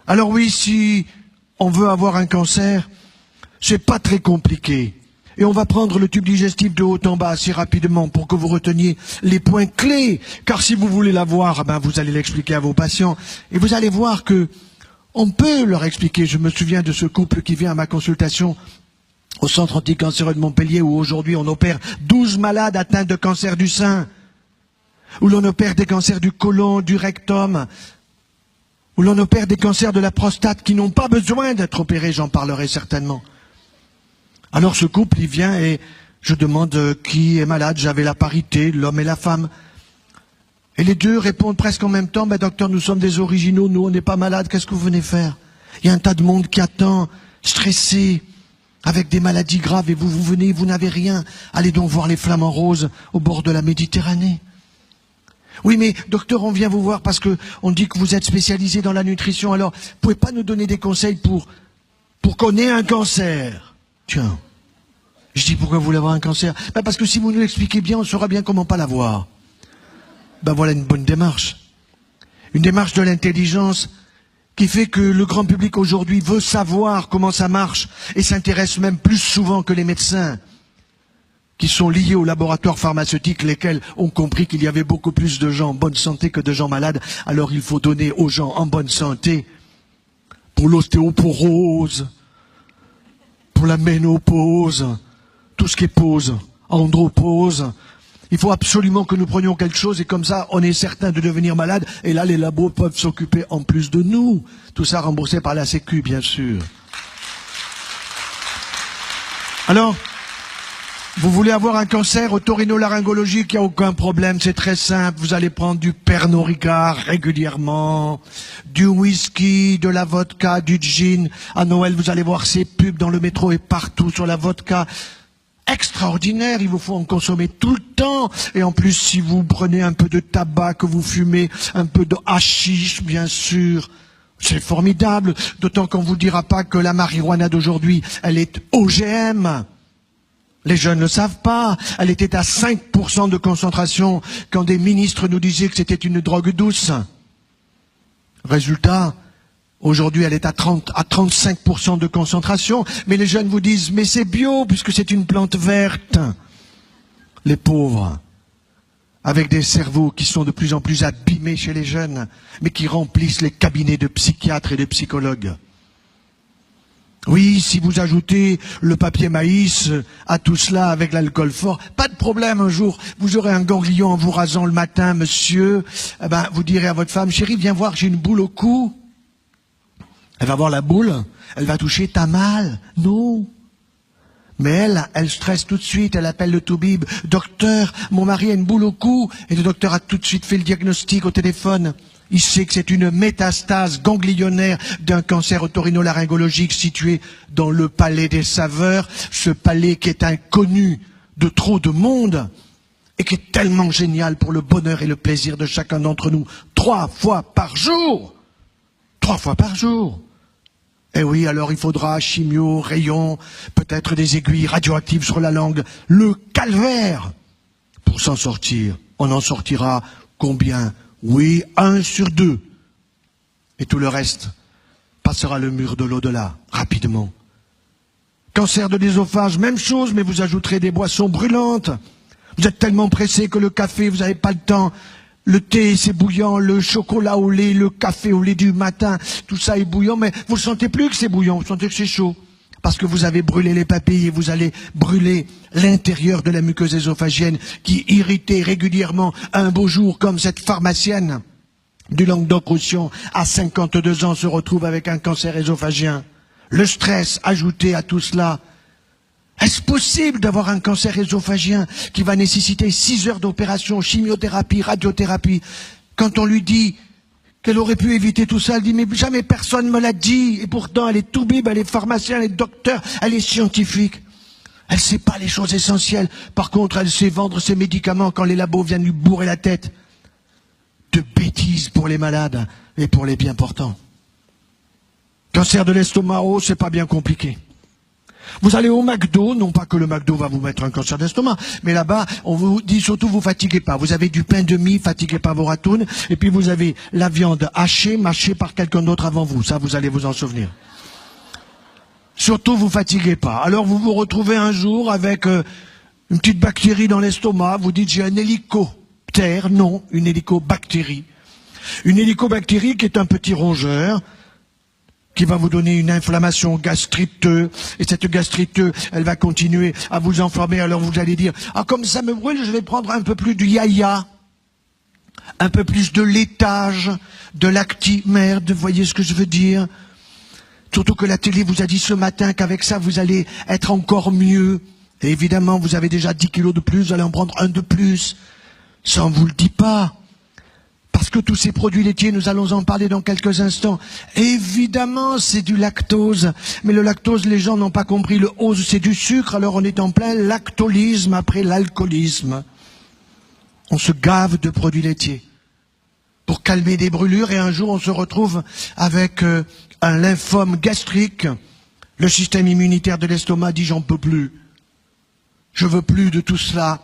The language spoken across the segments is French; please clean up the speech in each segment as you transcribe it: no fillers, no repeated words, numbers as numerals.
Alors oui, si on veut avoir un cancer, c'est pas très compliqué. Et on va prendre le tube digestif de haut en bas assez rapidement pour que vous reteniez les points clés. Car si vous voulez l'avoir, vous allez l'expliquer à vos patients. Et vous allez voir que on peut leur expliquer. Je me souviens de ce couple qui vient à ma consultation au centre anticancéreux de Montpellier où aujourd'hui on opère 12 malades atteints de cancer du sein, où l'on opère des cancers du côlon, du rectum, où l'on opère des cancers de la prostate qui n'ont pas besoin d'être opérés, j'en parlerai certainement. Alors ce couple, il vient et je demande qui est malade, j'avais la parité, l'homme et la femme. Et les deux répondent presque en même temps, docteur, nous sommes des originaux, nous on n'est pas malades, qu'est-ce que vous venez faire? Il y a un tas de monde qui attend, stressé, avec des maladies graves, et vous venez, vous n'avez rien. Allez donc voir les flamants roses au bord de la Méditerranée. Oui, mais docteur, on vient vous voir parce que on dit que vous êtes spécialisé dans la nutrition, alors vous pouvez pas nous donner des conseils pour qu'on ait un cancer? Tiens, je dis pourquoi vous voulez avoir un cancer? Parce que si vous nous l'expliquez bien, on saura bien comment pas l'avoir. Voilà une bonne démarche. Une démarche de l'intelligence qui fait que le grand public aujourd'hui veut savoir comment ça marche et s'intéresse même plus souvent que les médecins qui sont liés aux laboratoires pharmaceutiques, lesquels ont compris qu'il y avait beaucoup plus de gens en bonne santé que de gens malades. Alors il faut donner aux gens en bonne santé pour l'ostéoporose, pour la ménopause, tout ce qui est pause, andropause. Il faut absolument que nous prenions quelque chose et comme ça, on est certain de devenir malade. Et là, les labos peuvent s'occuper en plus de nous. Tout ça remboursé par la Sécu, bien sûr. Alors, vous voulez avoir un cancer otorhinolaryngologique, il n'y a aucun problème, c'est très simple. Vous allez prendre du Pernod Ricard régulièrement, du whisky, de la vodka, du gin. À Noël, vous allez voir ces pubs dans le métro et partout sur la vodka. Extraordinaire, il vous faut en consommer tout le temps. Et en plus, si vous prenez un peu de tabac, que vous fumez un peu de hashish, bien sûr, c'est formidable. D'autant qu'on ne vous dira pas que la marijuana d'aujourd'hui, elle est OGM. Les jeunes ne le savent pas. Elle était à 5% de concentration quand des ministres nous disaient que c'était une drogue douce. Résultat, aujourd'hui, elle est à 35% de concentration. Mais les jeunes vous disent, mais c'est bio, puisque c'est une plante verte. Les pauvres, avec des cerveaux qui sont de plus en plus abîmés chez les jeunes, mais qui remplissent les cabinets de psychiatres et de psychologues. Oui, si vous ajoutez le papier maïs à tout cela avec l'alcool fort, pas de problème, un jour, vous aurez un ganglion en vous rasant le matin, monsieur. Vous direz à votre femme, chérie, viens voir, j'ai une boule au cou. Elle va voir la boule, elle va toucher, t'as mal? Non. Mais elle stresse tout de suite, elle appelle le toubib. Docteur, mon mari a une boule au cou. Et le docteur a tout de suite fait le diagnostic au téléphone. Il sait que c'est une métastase ganglionnaire d'un cancer otorhinolaryngologique situé dans le palais des saveurs. Ce palais qui est inconnu de trop de monde et qui est tellement génial pour le bonheur et le plaisir de chacun d'entre nous. 3 fois par jour. 3 fois par jour. Eh oui, alors il faudra chimio, rayons, peut-être des aiguilles radioactives sur la langue. Le calvaire pour s'en sortir. On en sortira combien? Oui, 1 sur 2. Et tout le reste passera le mur de l'au-delà, rapidement. Cancer de l'œsophage, même chose, mais vous ajouterez des boissons brûlantes. Vous êtes tellement pressé que le café, vous n'avez pas le temps. Le thé, c'est bouillant, le chocolat au lait, le café au lait du matin, tout ça est bouillant, mais vous ne sentez plus que c'est bouillant, vous sentez que c'est chaud. Parce que vous avez brûlé les papilles et vous allez brûler l'intérieur de la muqueuse ésophagienne qui, irritée régulièrement, un beau jour, comme cette pharmacienne du Languedoc-Roussillon, à 52 ans, se retrouve avec un cancer œsophagien. Le stress ajouté à tout cela. Est-ce possible d'avoir un cancer œsophagien qui va nécessiter 6 heures d'opération, chimiothérapie, radiothérapie? Quand on lui dit qu'elle aurait pu éviter tout ça, elle dit mais jamais personne ne me l'a dit. Et pourtant elle est toubib, elle est pharmacien, elle est docteur, elle est scientifique. Elle ne sait pas les choses essentielles. Par contre, elle sait vendre ses médicaments quand les labos viennent lui bourrer la tête. De bêtises pour les malades et pour les bien portants. Cancer de l'estomac, oh, c'est pas bien compliqué. Vous allez au McDo, non pas que le McDo va vous mettre un cancer d'estomac, mais là-bas, on vous dit surtout vous fatiguez pas. Vous avez du pain de mie, fatiguez pas vos ratounes, et puis vous avez la viande hachée, mâchée par quelqu'un d'autre avant vous. Ça, vous allez vous en souvenir. Surtout, vous fatiguez pas. Alors, vous vous retrouvez un jour avec une petite bactérie dans l'estomac. Vous dites, j'ai un hélicoptère. Non, une hélicobactérie. Une hélicobactérie qui est un petit rongeur qui va vous donner une inflammation gastriteuse. Et cette gastriteuse, elle va continuer à vous enflammer. Alors, vous allez dire, ah, comme ça me brûle, je vais prendre un peu plus de yaya. Un peu plus de laitage, de lactimerde. Vous voyez ce que je veux dire? Surtout que la télé vous a dit ce matin qu'avec ça, vous allez être encore mieux. Et évidemment, vous avez déjà 10 kilos de plus, vous allez en prendre un de plus. Ça, on vous le dit pas. Parce que tous ces produits laitiers, nous allons en parler dans quelques instants. Évidemment, c'est du lactose. Mais le lactose, les gens n'ont pas compris. Le ose, c'est du sucre. Alors on est en plein lactolisme après l'alcoolisme. On se gave de produits laitiers pour calmer des brûlures. Et un jour, on se retrouve avec un lymphome gastrique. Le système immunitaire de l'estomac dit j'en peux plus. Je veux plus de tout cela.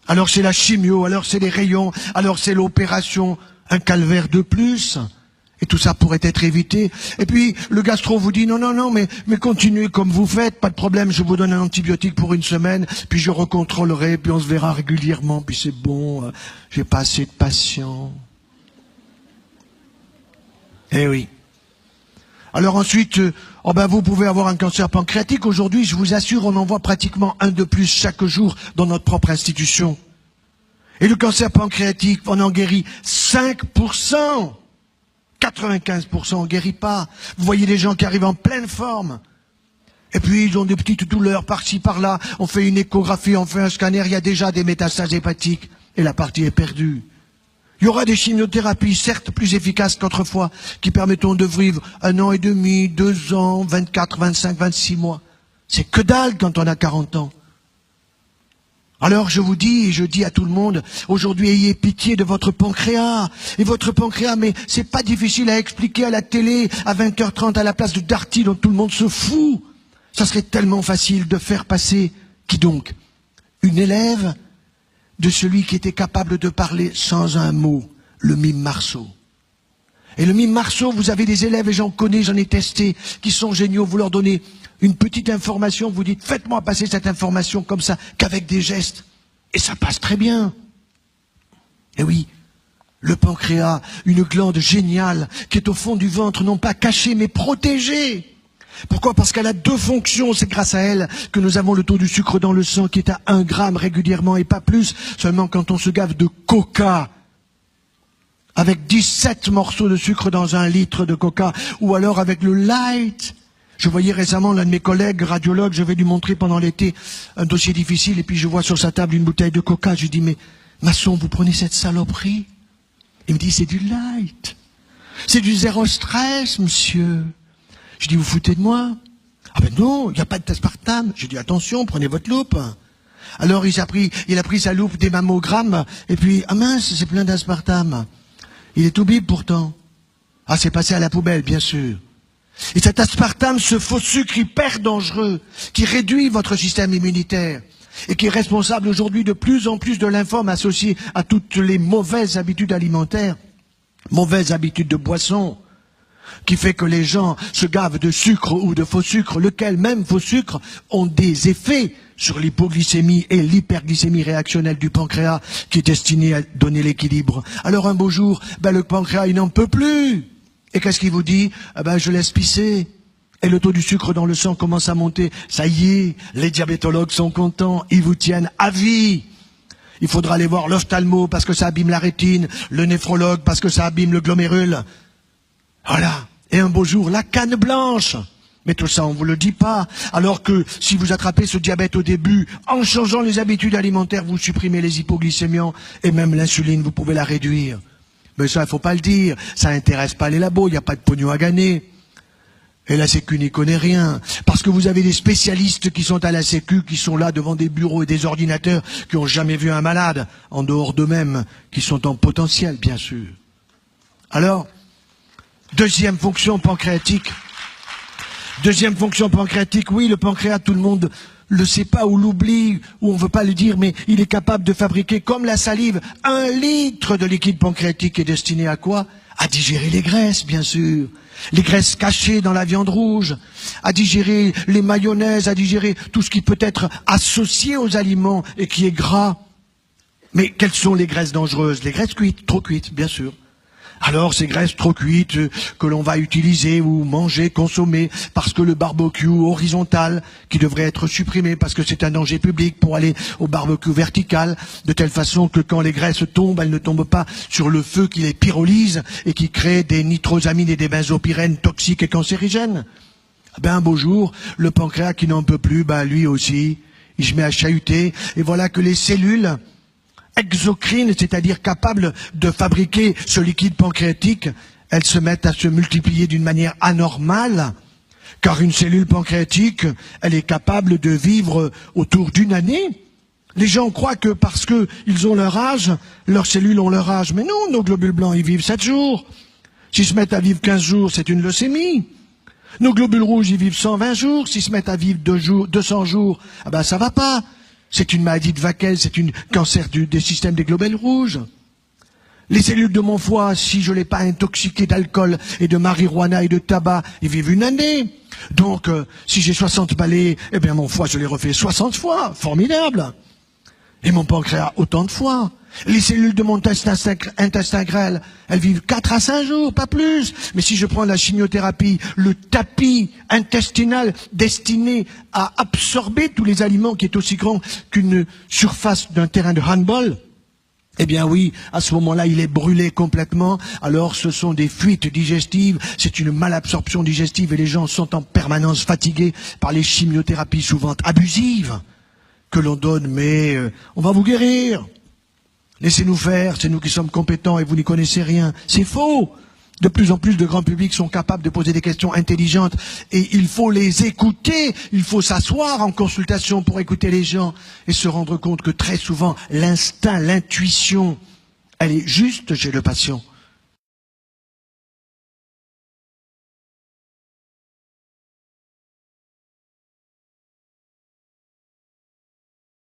Alors c'est la chimio, alors c'est les rayons, alors c'est l'opération. Un calvaire de plus. Et tout ça pourrait être évité. Et puis le gastro vous dit non, mais continuez comme vous faites, pas de problème, je vous donne un antibiotique pour une semaine, puis je recontrôlerai, puis on se verra régulièrement, puis c'est bon, j'ai pas assez de patients. Eh oui. Alors ensuite, vous pouvez avoir un cancer pancréatique. Aujourd'hui, je vous assure, on en voit pratiquement un de plus chaque jour dans notre propre institution. Et le cancer pancréatique, on en guérit 5%. 95% on ne guérit pas. Vous voyez des gens qui arrivent en pleine forme. Et puis ils ont des petites douleurs par-ci, par-là. On fait une échographie, on fait un scanner, il y a déjà des métastases hépatiques. Et la partie est perdue. Il y aura des chimiothérapies, certes plus efficaces qu'autrefois, qui permettront de vivre 1 an et demi, 2 ans, 24, 25, 26 mois. C'est que dalle quand on a 40 ans. Alors je vous dis, et je dis à tout le monde, aujourd'hui ayez pitié de votre pancréas. Et votre pancréas, mais c'est pas difficile à expliquer à la télé, à 20h30 à la place de Darty dont tout le monde se fout. Ça serait tellement facile de faire passer, qui donc? Une élève de celui qui était capable de parler sans un mot, le mime Marceau. Et le mime Marceau, vous avez des élèves, et j'en connais, j'en ai testé, qui sont géniaux, vous leur donnez une petite information, vous dites, faites-moi passer cette information comme ça, qu'avec des gestes. Et ça passe très bien. Et oui, le pancréas, une glande géniale, qui est au fond du ventre, non pas cachée, mais protégée. Pourquoi? Parce qu'elle a 2 fonctions, c'est grâce à elle que nous avons le taux du sucre dans le sang qui est à 1 gramme régulièrement et pas plus, seulement quand on se gave de coca, avec 17 morceaux de sucre dans 1 litre de coca, ou alors avec le light. Je voyais récemment l'un de mes collègues radiologues, je vais lui montrer pendant l'été un dossier difficile, et puis je vois sur sa table une bouteille de coca, je lui dis, mais maçon, vous prenez cette saloperie? Il me dit, c'est du light. C'est du 0 stress, monsieur. Je dis, vous foutez de moi? Ah ben non, il n'y a pas d'aspartame. J'ai dit, attention, prenez votre loupe. Alors il a pris sa loupe des mammogrammes, et puis, ah mince, c'est plein d'aspartame. Il est tout bip pourtant. Ah, c'est passé à la poubelle, bien sûr. Et cet aspartame, ce faux sucre hyper dangereux, qui réduit votre système immunitaire, et qui est responsable aujourd'hui de plus en plus de lymphomes associés à toutes les mauvaises habitudes alimentaires, mauvaises habitudes de boisson, qui fait que les gens se gavent de sucre ou de faux sucre, lequel même faux sucre ont des effets sur l'hypoglycémie et l'hyperglycémie réactionnelle du pancréas, qui est destiné à donner l'équilibre. Alors un beau jour, le pancréas, il n'en peut plus. Et qu'est-ce qu'il vous dit? Je laisse pisser. Et le taux du sucre dans le sang commence à monter. Ça y est, les diabétologues sont contents, ils vous tiennent à vie. Il faudra aller voir l'ophtalmo parce que ça abîme la rétine, le néphrologue parce que ça abîme le glomérule. Voilà. Et un beau jour, la canne blanche. Mais tout ça, on vous le dit pas. Alors que si vous attrapez ce diabète au début, en changeant les habitudes alimentaires, vous supprimez les hypoglycémiants et même l'insuline, vous pouvez la réduire. Mais ça, il faut pas le dire. Ça intéresse pas les labos, il n'y a pas de pognon à gagner. Et la Sécu n'y connaît rien. Parce que vous avez des spécialistes qui sont à la Sécu, qui sont là devant des bureaux et des ordinateurs, qui n'ont jamais vu un malade, en dehors d'eux-mêmes, qui sont en potentiel, bien sûr. Alors, deuxième fonction pancréatique. Deuxième fonction pancréatique, oui, le pancréas, tout le monde le sait pas ou l'oublie, ou on veut pas le dire, mais il est capable de fabriquer, comme la salive, 1 litre de liquide pancréatique est destiné à quoi? À digérer les graisses, bien sûr. Les graisses cachées dans la viande rouge, à digérer les mayonnaises, à digérer tout ce qui peut être associé aux aliments et qui est gras. Mais quelles sont les graisses dangereuses? Les graisses cuites, trop cuites, bien sûr. Alors ces graisses trop cuites que l'on va utiliser ou manger, consommer, parce que le barbecue horizontal, qui devrait être supprimé parce que c'est un danger public pour aller au barbecue vertical, de telle façon que quand les graisses tombent, elles ne tombent pas sur le feu qui les pyrolyse et qui crée des nitrosamines et des benzopyrènes toxiques et cancérigènes. Ben un beau jour, le pancréas qui n'en peut plus, lui aussi, il se met à chahuter, et voilà que les cellules exocrines, c'est-à-dire capables de fabriquer ce liquide pancréatique, elles se mettent à se multiplier d'une manière anormale, car une cellule pancréatique, elle est capable de vivre autour d'une année. Les gens croient que parce qu'ils ont leur âge, leurs cellules ont leur âge. Mais non, nos globules blancs, ils vivent 7 jours. S'ils se mettent à vivre 15 jours, c'est une leucémie. Nos globules rouges, ils vivent 120 jours. S'ils se mettent à vivre 200 jours, ça va pas. C'est une maladie de Vaquel, c'est un cancer des systèmes des globules rouges. Les cellules de mon foie, si je ne l'ai pas intoxiqué d'alcool et de marijuana et de tabac, ils vivent une année. Donc, si j'ai 60 balais, mon foie, je l'ai refait 60 fois. Formidable. Et mon pancréas, autant de fois. Les cellules de mon intestin grêle, elles vivent 4 à 5 jours, pas plus. Mais si je prends la chimiothérapie, le tapis intestinal destiné à absorber tous les aliments qui est aussi grand qu'une surface d'un terrain de handball, oui, à ce moment-là, il est brûlé complètement. Alors, ce sont des fuites digestives, c'est une malabsorption digestive et les gens sont en permanence fatigués par les chimiothérapies souvent abusives que l'on donne. Mais on va vous guérir. Laissez-nous faire, c'est nous qui sommes compétents et vous n'y connaissez rien. C'est faux. De plus en plus de grands publics sont capables de poser des questions intelligentes et il faut les écouter. Il faut s'asseoir en consultation pour écouter les gens et se rendre compte que très souvent, l'instinct, l'intuition, elle est juste chez le patient.